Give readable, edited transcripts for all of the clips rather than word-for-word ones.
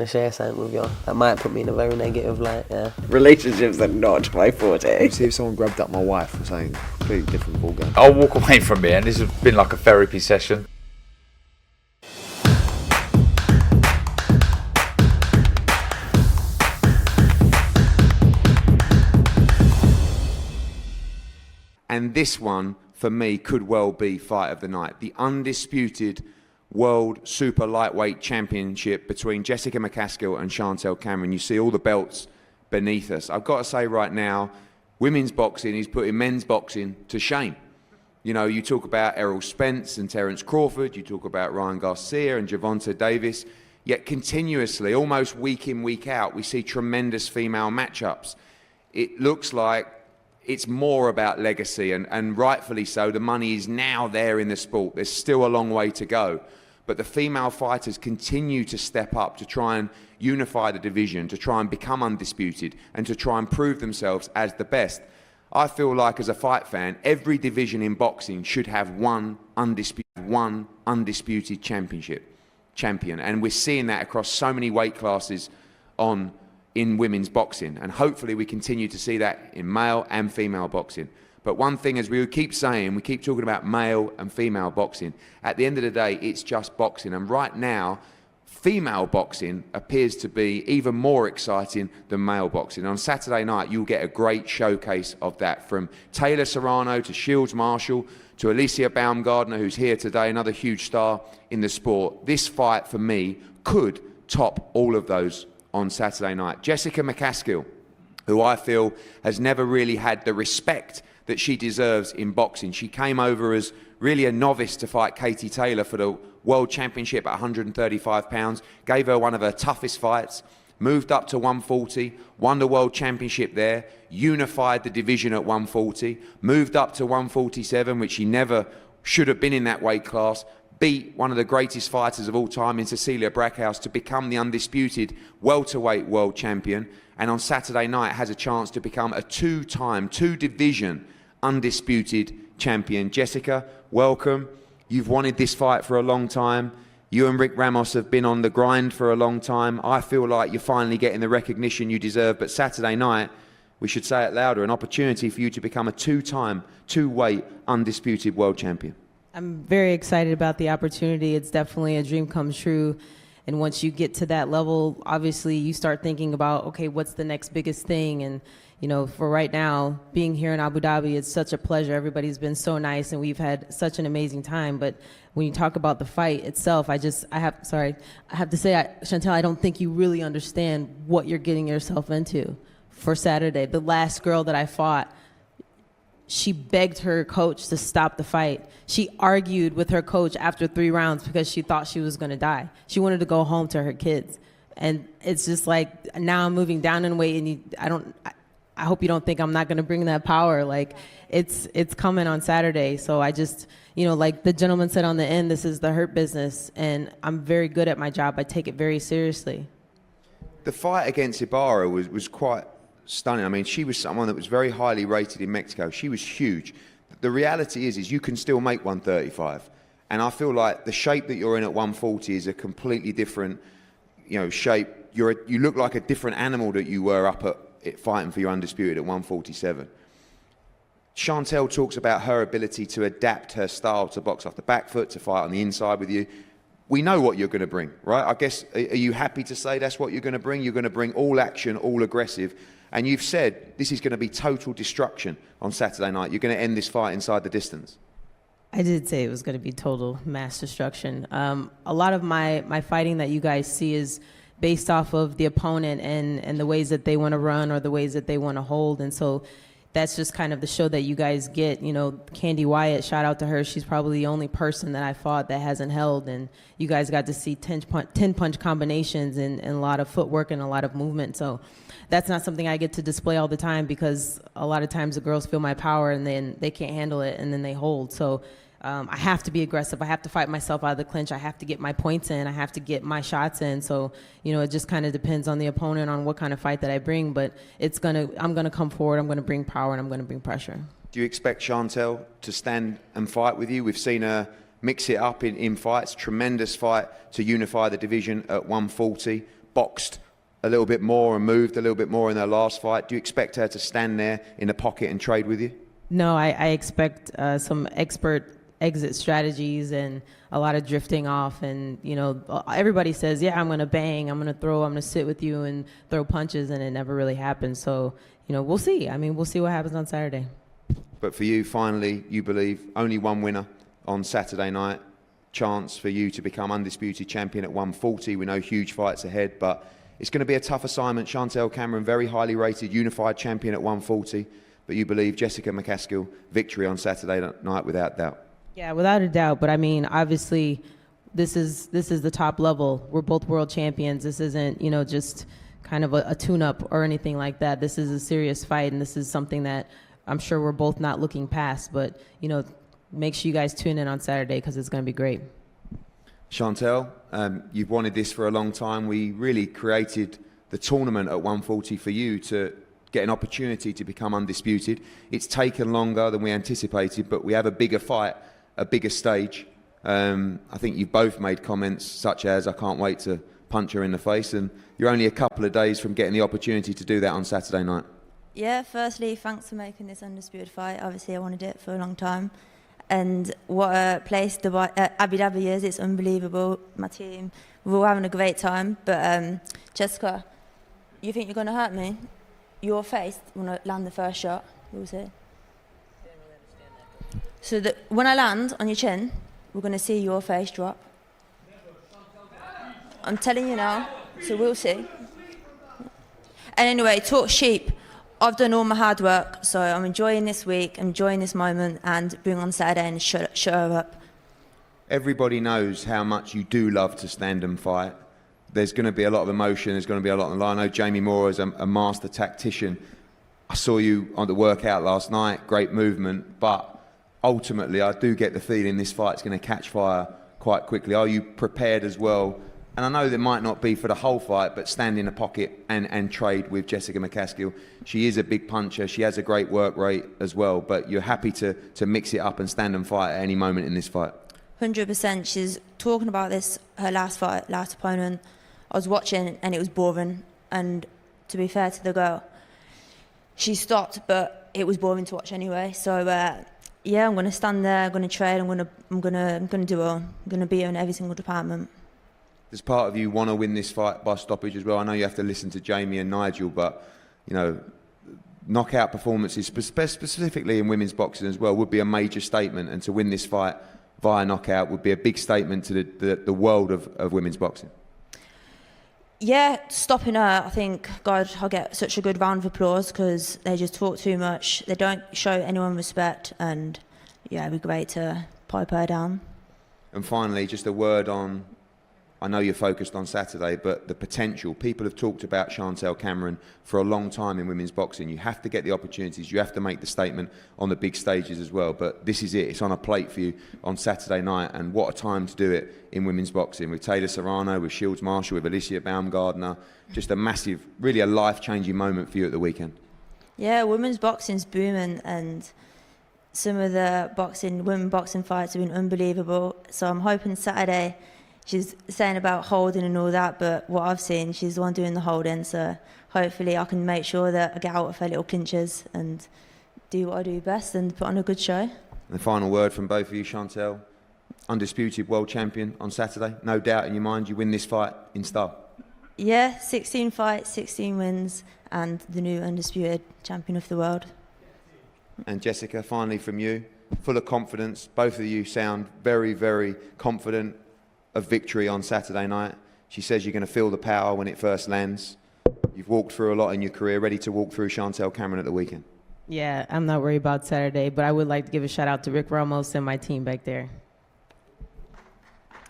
to share something with you. That might put me in a very negative light, yeah. Relationships are not my forte. See if someone grabbed up my wife or something, completely different ballgame. I'll walk away from here, and this has been like a therapy session. And this one, for me, could well be fight of the night. The undisputed World Super Lightweight Championship between Jessica McCASKILL and Chantel Cameron. You see all the belts beneath us. I've got to say right now, women's boxing is putting men's boxing to shame. You know, you talk about Errol Spence and Terence Crawford, you talk about Ryan Garcia and Gervonta Davis, yet continuously, almost week in, week out, we see tremendous female matchups. It looks like it's more about legacy, and rightfully so. The money is now there in the sport. There's still a long way to go. But the female fighters continue to step up to try and unify the division, to try and become undisputed, and to try and prove themselves as the best. I feel like, as a fight fan, every division in boxing should have one undisputed champion. And we're seeing that across so many weight classes in women's boxing, and hopefully we continue to see that in male and female boxing. But one thing, as we keep saying, we keep talking about male and female boxing. At the end of the day, it's just boxing, and right now, female boxing appears to be even more exciting than male boxing. On Saturday night, you'll get a great showcase of that, from Taylor Serrano to Shields Marshall to Alicia Baumgardner, who's here today, another huge star in the sport. This fight, for me, could top all of those on Saturday night. Jessica McCaskill, who I feel has never really had the respect that she deserves in boxing. She came over as really a novice to fight Katie Taylor for the World Championship at 135 pounds, gave her one of her toughest fights, moved up to 140, won the World Championship there, unified the division at 140, moved up to 147, which she never should have been in that weight class, beat one of the greatest fighters of all time in Cecilia Brackhouse to become the undisputed welterweight world champion, and on Saturday night has a chance to become a two-division undisputed champion. Jessica, welcome. You've wanted this fight for a long time. You and Rick Ramos have been on the grind for a long time. I feel like you're finally getting the recognition you deserve, but Saturday night, we should say it louder, an opportunity for you to become a two-weight undisputed world champion. I'm very excited about the opportunity. It's definitely a dream come true. And once you get to that level, obviously you start thinking about, okay, what's the next biggest thing? And, you know, for right now, being here in Abu Dhabi, it's such a pleasure. Everybody's been so nice and we've had such an amazing time. But when you talk about the fight itself, I have to say, Chantel, I don't think you really understand what you're getting yourself into for Saturday. The last girl that I fought, she begged her coach to stop the fight. She argued with her coach after 3 rounds because she thought she was going to die. She wanted to go home to her kids. And it's just like, now I'm moving down in weight, and I hope you don't think I'm not going to bring that power. Like, it's coming on Saturday. So I just, you know, like the gentleman said on the end, this is the hurt business, and I'm very good at my job. I take it very seriously. The fight against Ibarra was quite stunning. I mean, she was someone that was very highly rated in Mexico. She was huge. The reality is you can still make 135. And I feel like the shape that you're in at 140 is a completely different, you know, shape. You look like a different animal that you were up at fighting for your undisputed at 147. Chantel talks about her ability to adapt her style to box off the back foot, to fight on the inside with you. We know what you're going to bring, right? I guess, are you happy to say that's what you're going to bring? You're going to bring all action, all aggressive. And you've said this is going to be total destruction on Saturday night. You're going to end this fight inside the distance. I did say it was going to be total mass destruction. A lot of my fighting that you guys see is based off of the opponent and the ways that they want to run or the ways that they want to hold. And so that's just kind of the show that you guys get. You know, Candy Wyatt, shout out to her. She's probably the only person that I fought that hasn't held. And you guys got to see 10 punch combinations and a lot of footwork and a lot of movement. So that's not something I get to display all the time, because a lot of times the girls feel my power and then they can't handle it and then they hold. So I have to be aggressive. I have to fight myself out of the clinch. I have to get my points in. I have to get my shots in. So, you know, it just kind of depends on the opponent, on what kind of fight that I bring. But I'm gonna come forward. I'm gonna bring power and I'm gonna bring pressure. Do you expect Chantel to stand and fight with you? We've seen her mix it up in fights. Tremendous fight to unify the division at 140. boxed a little bit more and moved a little bit more in her last fight. Do you expect her to stand there in the pocket and trade with you? No, I expect some expert exit strategies and a lot of drifting off. And, you know, everybody says, yeah, I'm going to bang, I'm going to throw, I'm going to sit with you and throw punches, and it never really happens. So, you know, we'll see. I mean, we'll see what happens on Saturday. But for you, finally, you believe only one winner on Saturday night. Chance for you to become undisputed champion at 140. We know huge fights ahead, but it's going to be a tough assignment. Chantel Cameron, very highly rated, unified champion at 140. But you believe Jessica McCaskill, victory on Saturday night without doubt. Yeah, without a doubt. But I mean, obviously, this is the top level. We're both world champions. This isn't, you know, just kind of a tune-up or anything like that. This is a serious fight, and this is something that I'm sure we're both not looking past. But, you know, make sure you guys tune in on Saturday because it's going to be great. Chantel, you've wanted this for a long time. We really created the tournament at 140 for you to get an opportunity to become undisputed. It's taken longer than we anticipated, but we have a bigger fight, a bigger stage. I think you've both made comments such as, I can't wait to punch her in the face, and you're only a couple of days from getting the opportunity to do that on Saturday night. Yeah, firstly, thanks for making this undisputed fight. Obviously, I wanted it for a long time. And what a place Abu Dhabi is, it's unbelievable. My team, we're all having a great time. But Jessica, you think you're going to hurt me? Your face when I land the first shot, we'll see. So that when I land on your chin, we're going to see your face drop. I'm telling you now, so we'll see. And anyway, talk sheep. I've done all my hard work, so I'm enjoying this week, enjoying this moment, and bring on Saturday and shut her up. Everybody knows how much you do love to stand and fight. There's going to be a lot of emotion, there's going to be a lot on the line. I know Jamie Moore is a master tactician. I saw you on the workout last night, great movement, but ultimately I do get the feeling this fight's going to catch fire quite quickly. Are you prepared as well? And I know that might not be for the whole fight, but stand in the pocket and trade with Jessica McCaskill. She is a big puncher. She has a great work rate as well. But you're happy to mix it up and stand and fight at any moment in this fight. 100%. She's talking about this, her last fight, last opponent. I was watching and it was boring. And to be fair to the girl, she stopped, but it was boring to watch anyway. So yeah, I'm going to stand there. I'm going to trade. I'm going to do all. I'm going to be in every single department. Does part of you want to win this fight by stoppage as well? I know you have to listen to Jamie and Nigel, but, you know, knockout performances, specifically in women's boxing as well, would be a major statement. And to win this fight via knockout would be a big statement to the world of women's boxing. Yeah, stopping her, I think, God, I'll get such a good round of applause because they just talk too much. They don't show anyone respect, and yeah, it'd be great to pipe her down. And finally, just a word on, I know you're focused on Saturday, but the potential. People have talked about Chantel Cameron for a long time in women's boxing. You have to get the opportunities. You have to make the statement on the big stages as well. But this is it. It's on a plate for you on Saturday night. And what a time to do it in women's boxing with Taylor Serrano, with Shields Marshall, with Alicia Baumgardner. Just a massive, really a life-changing moment for you at the weekend. Yeah, women's boxing's booming, and some of the women boxing fights have been unbelievable. So I'm hoping Saturday. She's saying about holding and all that, but what I've seen, she's the one doing the holding, so hopefully I can make sure that I get out of her little clinches and do what I do best and put on a good show. And the final word from both of you, Chantel. Undisputed world champion on Saturday. No doubt in your mind you win this fight in style. Yeah, 16 fights, 16 wins, and the new undisputed champion of the world. And Jessica, finally from you, full of confidence. Both of you sound very, very confident of victory on Saturday night. She says you're going to feel the power when it first lands. You've walked through a lot in your career, ready to walk through Chantel Cameron at the weekend. Yeah, I'm not worried about Saturday, but I would like to give a shout out to Rick Ramos and my team back there.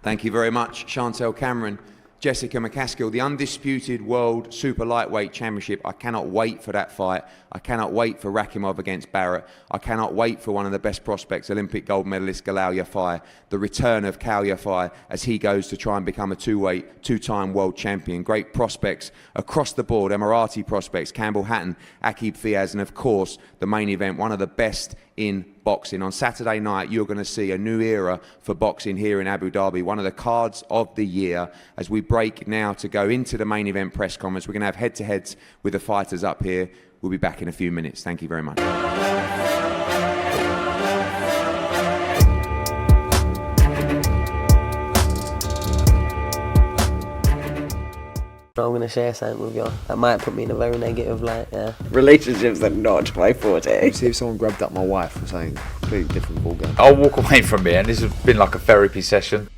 Thank you very much, Chantel Cameron. Jessica McCaskill, the undisputed World Super Lightweight Championship. I cannot wait for that fight. I cannot wait for Rakimov against Barrett. I cannot wait for one of the best prospects, Olympic gold medalist Galal Yafai, the return of Cal Yafai as he goes to try and become a two-time world champion. Great prospects across the board, Emirati prospects, Campbell Hatton, Aqib Fiaz, and of course, the main event, one of the best in boxing. boxing. On Saturday night, you're going to see a new era for boxing here in Abu Dhabi, one of the cards of the year. As we break now to go into the main event press conference, we're going to have head-to-heads with the fighters up here. We'll be back in a few minutes. Thank you very much. I'm going to share something with you. That might put me in a very negative light, yeah. Relationships are not my forte. See if someone grabbed up my wife or something, completely different ballgame. I'll walk away from here, and this has been like a therapy session.